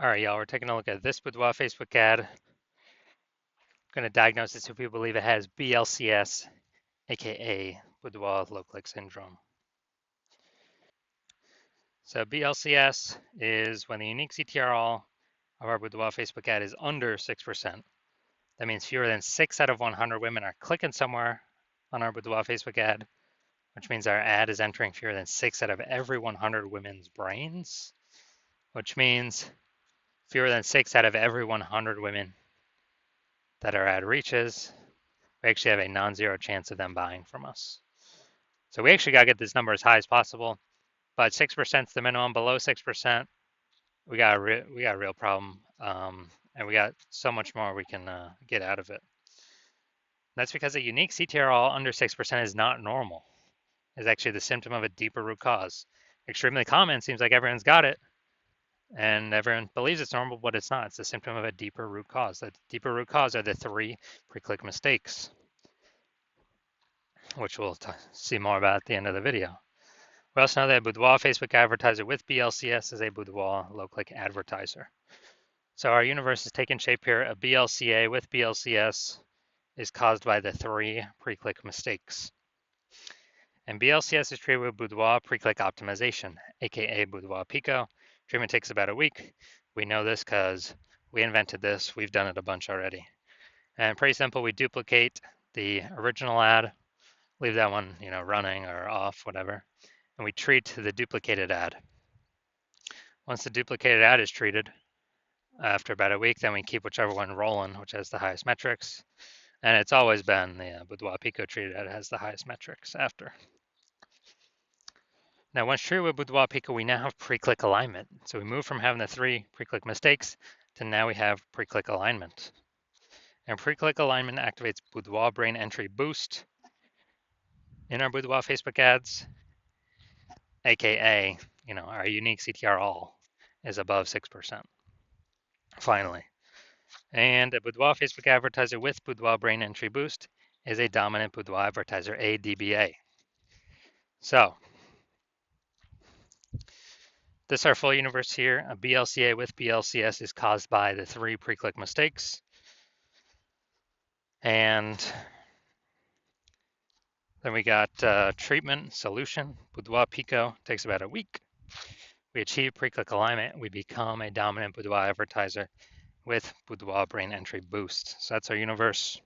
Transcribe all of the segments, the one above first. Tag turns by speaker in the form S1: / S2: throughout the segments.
S1: All right, y'all, we're taking a look at this Boudoir Facebook ad. I'm going to diagnose this if we believe it has BLCS, aka Boudoir low click syndrome. So BLCS is when the unique CTRL of our Boudoir Facebook ad is under 6%. That means fewer than 6 out of 100 women are clicking somewhere on our Boudoir Facebook ad, which means our ad is entering fewer than 6 out of every 100 women's brains, which means fewer than 6 out of every 100 women that our ad reaches, we actually have a non-zero chance of them buying from us. So we actually got to get this number as high as possible, but 6% is the minimum. Below 6%, we got a real problem, and we got so much more we can get out of it. That's because a unique CTRL under 6% is not normal. It's actually the symptom of a deeper root cause. Extremely common, seems like everyone's got it, and everyone believes it's normal, but it's not. It's the symptom of a deeper root cause. The deeper root cause are the 3 pre-click mistakes, which we'll see more about at the end of the video. We also know that a Boudoir Facebook advertiser with BLCS is a Boudoir low-click advertiser. So our universe is taking shape here. A BLCA with BLCS is caused by the 3 pre-click mistakes. And BLCS is treated with Boudoir pre-click optimization, aka Boudoir Pico. Treatment takes about a week. We know this because we invented this. We've done it a bunch already. And pretty simple, we duplicate the original ad, leave that one, running or off, whatever, and we treat the duplicated ad. Once the duplicated ad is treated, after about a week, then we keep whichever one rolling, which has the highest metrics. And it's always been the Boudoir Pico treated ad has the highest metrics after. Now, once treated with Boudoir Pico, we now have pre-click alignment. So we move from having the 3 pre-click mistakes to now we have pre-click alignment. And pre-click alignment activates Boudoir brain entry boost in our Boudoir Facebook ads, aka, our unique CTR all is above 6%. Finally. And a Boudoir Facebook advertiser with Boudoir brain entry boost is a dominant Boudoir advertiser, a DBA. So this is our full universe here. A BLCA with BLCS is caused by the 3 pre-click mistakes. And then we got treatment, solution, Boudoir Pico, takes about a week. We achieve pre-click alignment. We become a dominant Boudoir advertiser with Boudoir brain entry boost. So that's our universe.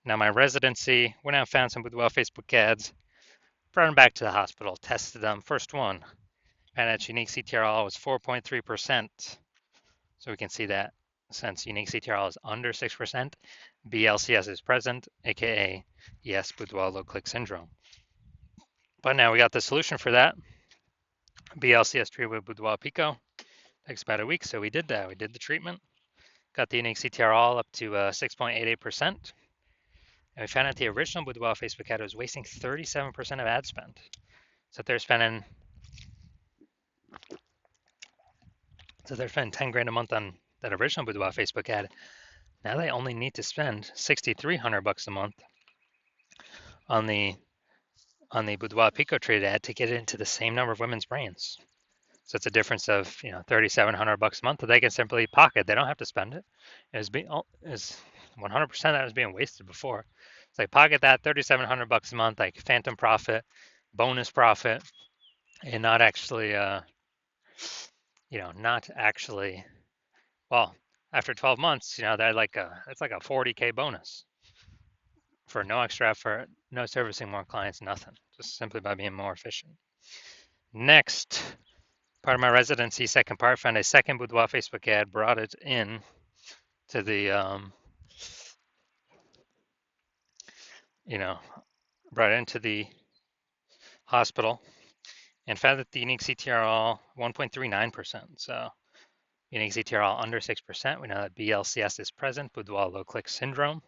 S1: Now my residency, went out and found some Boudoir Facebook ads, brought them back to the hospital, tested them. First one, and its unique CTRL was 4.3%. So we can see that since unique CTRL is under 6%, BLCS is present, aka yes, Boudoir low click syndrome. But now we got the solution for that. BLCS treated with Boudoir Pico. Takes about a week, so we did that. We did the treatment, got the unique CTRL up to 6.88%. And we found out the original Boudoir Facebook ad was wasting 37% of ad spend. So they're spending 10 grand a month on that original Boudoir Facebook ad. Now they only need to spend $6,300 a month on the Boudoir Pico treated ad to get it into the same number of women's brains. So it's a difference of $3,700 a month that they can simply pocket. They don't have to spend it. Is 100% that was being wasted before. It's like pocket that $3,700 a month, like phantom profit, bonus profit, and not actually, well, after 12 months, they're it's like a 40K bonus for no extra effort, no servicing more clients, nothing, just simply by being more efficient. Next, part of my residency, second part, found a second Boudoir Facebook ad, brought it in to the, brought it into the hospital and found that the unique CTRL 1.39%. So unique CTRL under 6%. We know that BLCS is present, Boudoir low click syndrome.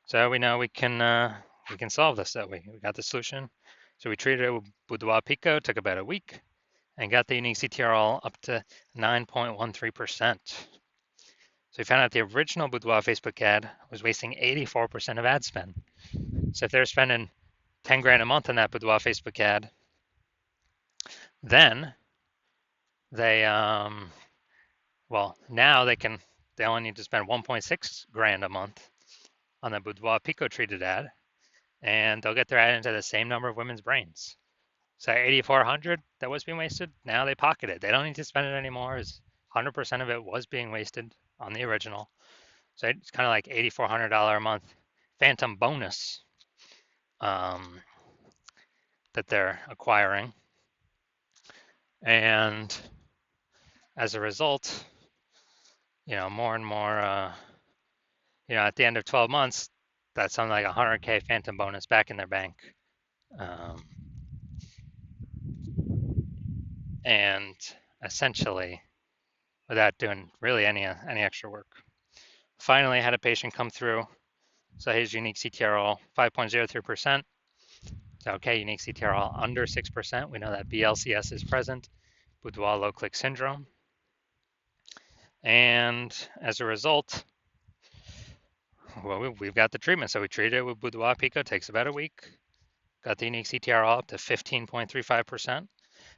S1: So we know we can solve this that way. We got the solution. So we treated it with Boudoir Pico, took about a week, and got the unique CTRL up to 9.13%. So we found out the original Boudoir Facebook ad was wasting 84% of ad spend. So if they're spending 10 grand a month on that Boudoir Facebook ad, then they Well, now they only need to spend 1.6 grand a month on the Boudoir Pico treated ad, and they'll get their ad into the same number of women's brains. So 8,400 that was being wasted, now they pocket it. They don't need to spend it anymore. 100% of it was being wasted on the original. So it's kind of like $8,400 a month phantom bonus um, that they're acquiring. And as a result, more and more, at the end of 12 months, that's something like 100K phantom bonus back in their bank. Um, and essentially, without doing really any extra work. Finally, I had a patient come through. So his unique CTRL 5.03%. So okay, unique CTRL under 6%. We know that BLCS is present, Boudoir low click syndrome. And as a result, well, we've got the treatment. So we treated it with Boudoir Pico, takes about a week. Got the unique CTRL up to 15.35%.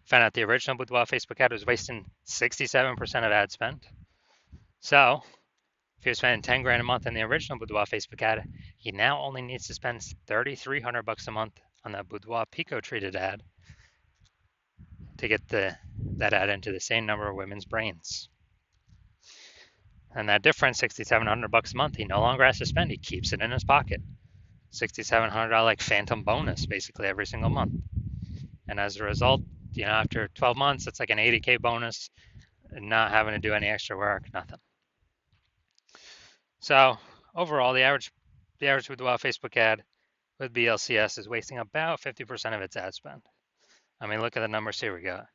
S1: Found out the original Boudoir Facebook ad was wasting 67% of ad spend. So if you're spending 10 grand a month in the original Boudoir Facebook ad, he now only needs to spend 3,300 bucks a month on that Boudoir Pico treated ad to get that ad into the same number of women's brains. And that difference, 6,700 bucks a month, he no longer has to spend. He keeps it in his pocket. $6,700 like phantom bonus basically every single month. And as a result, after 12 months, it's like an 80K bonus, not having to do any extra work, nothing. So overall, the average Boudoir Facebook ad with BLCS is wasting about 50% of its ad spend. I mean, look at the numbers here. We got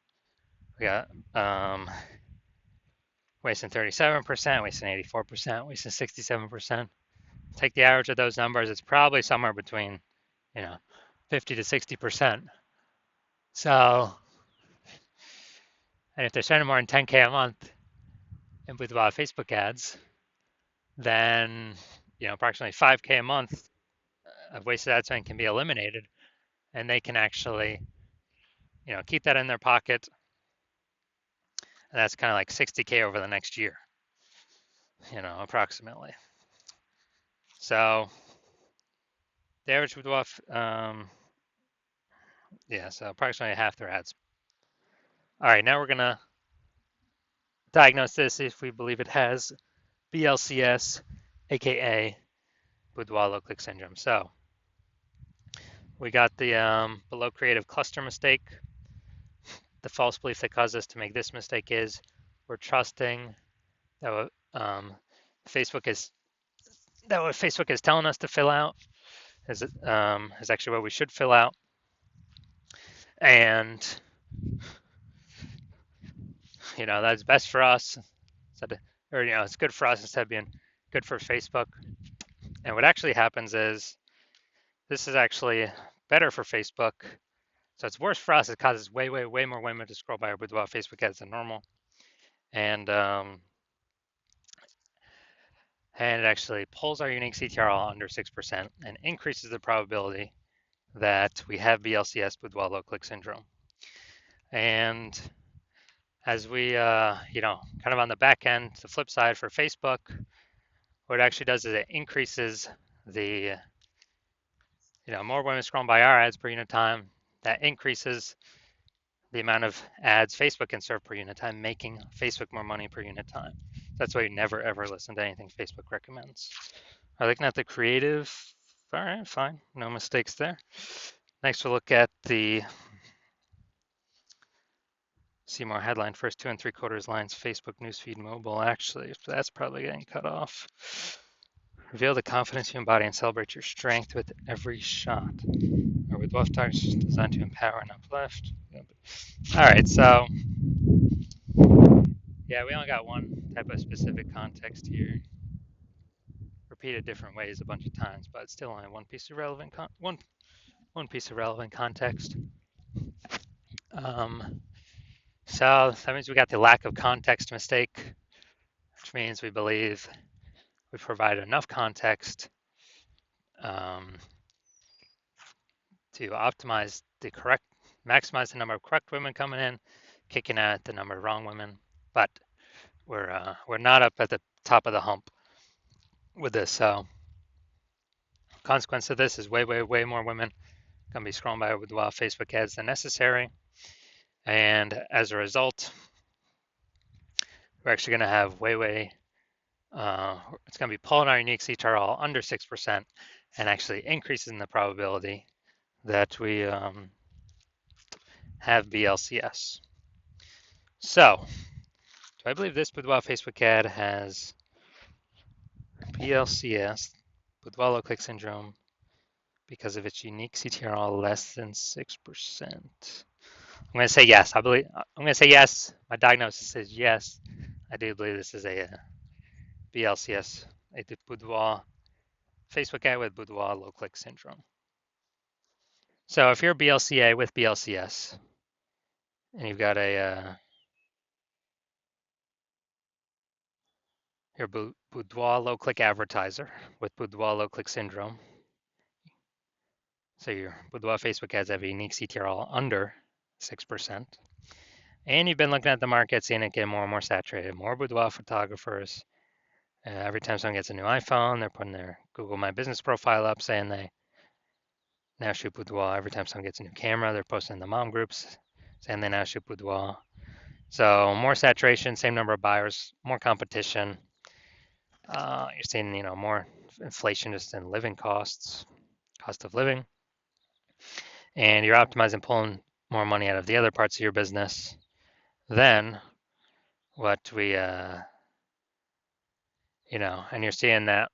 S1: wasting 37%, wasting 84%, wasting 67%. Take the average of those numbers, it's probably somewhere between, 50 to 60%. So, and if they're spending more than 10K a month with a lot of Facebook ads, then, approximately 5K a month of wasted ad spend can be eliminated, and they can actually, keep that in their pocket. And that's kind of like 60K over the next year, approximately. So the average would go off, so approximately half their ads. All right, now we're gonna diagnose this if we believe it has BLCS, aka Boudoir low click syndrome. So we got the below creative cluster mistake. The false belief that caused us to make this mistake is we're trusting that what Facebook is telling us to fill out is actually what we should fill out. And that's best for us, it's good for us instead of being good for Facebook. And what actually happens is this is actually better for Facebook. So it's worse for us. It causes way more women to scroll by our Boudoir Facebook ads than normal. And it actually pulls our unique CTRL under 6% and increases the probability that we have BLCS Boudoir low click syndrome. And as we, kind of on the back end, the flip side for Facebook, what it actually does is it increases the, more women scrolling by our ads per unit time. That increases the amount of ads Facebook can serve per unit time, making Facebook more money per unit time. That's why you never ever listen to anything Facebook recommends. Are looking at the creative? All right, fine, no mistakes there. Next, we'll look at the see more headline first 2 3/4 lines Facebook newsfeed mobile. Actually, that's probably getting cut off. Reveal the confidence you embody and celebrate your strength with every shot. Or with left targets designed to empower and uplift. All right, so yeah, we only got one type of specific context here. Repeated different ways a bunch of times, but still only one piece of relevant one piece of relevant context. So that means we got the lack of context mistake, which means we believe we provide enough context to maximize the number of correct women coming in, kicking out the number of wrong women. But we're not up at the top of the hump with this. So consequence of this is way more women gonna be scrolling by with wild Facebook ads than necessary, and as a result, we're actually gonna have it's gonna be pulling our unique CTRL under 6%, and actually increasing the probability that we have BLCS. So, do I believe this Boudoir Facebook ad has BLCS, Boudoir low click syndrome, because of its unique CTRL less than 6%? I'm going to say yes. I'm going to say yes. My diagnosis is yes. I do believe this is a BLCS, a Boudoir Facebook ad with Boudoir low click syndrome. So if you're BLCA with BLCS and you've got your Boudoir low click advertiser with Boudoir low click syndrome, so your Boudoir Facebook ads have a unique CTRL under 6%, and you've been looking at the market, seeing it get more and more saturated, more boudoir photographers. Every time someone gets a new iPhone, they're putting their Google My Business profile up saying they now shoot boudoir. Every time someone gets a new camera, they're posting in the mom groups saying they now shoot boudoir. So more saturation, same number of buyers, more competition. You're seeing, more inflation just in living costs, cost of living, and you're optimizing, pulling more money out of the other parts of your business than what we, and you're seeing that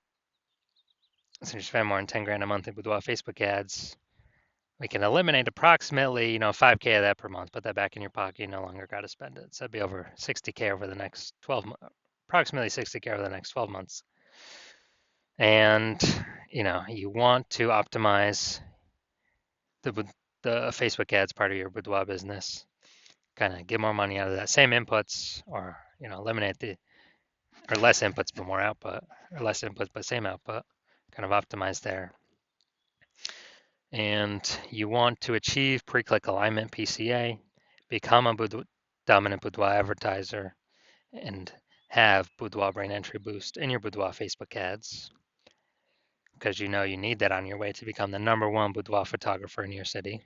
S1: since you spend more than 10 grand a month in boudoir Facebook ads, we can eliminate approximately, 5K of that per month, put that back in your pocket, you no longer got to spend it. So that'd be over 60K over the next 12 months, approximately 60K over the next 12 months. And, you want to optimize the Facebook ads part of your boudoir business, kind of get more money out of that same inputs, or, eliminate or less inputs but more output, or less inputs but same output, kind of optimize there. And you want to achieve pre-click alignment PCA, become a dominant boudoir advertiser, and have boudoir brain entry boost in your boudoir Facebook ads, because you need that on your way to become the #1 boudoir photographer in your city.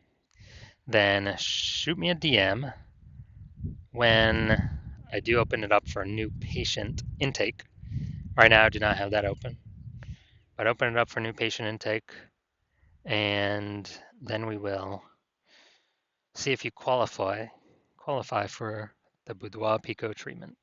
S1: Then shoot me a DM when I do open it up for a new patient intake. Right now I do not have that open, but open it up for new patient intake, and then we will see if you qualify for the Boudoir Pico treatment.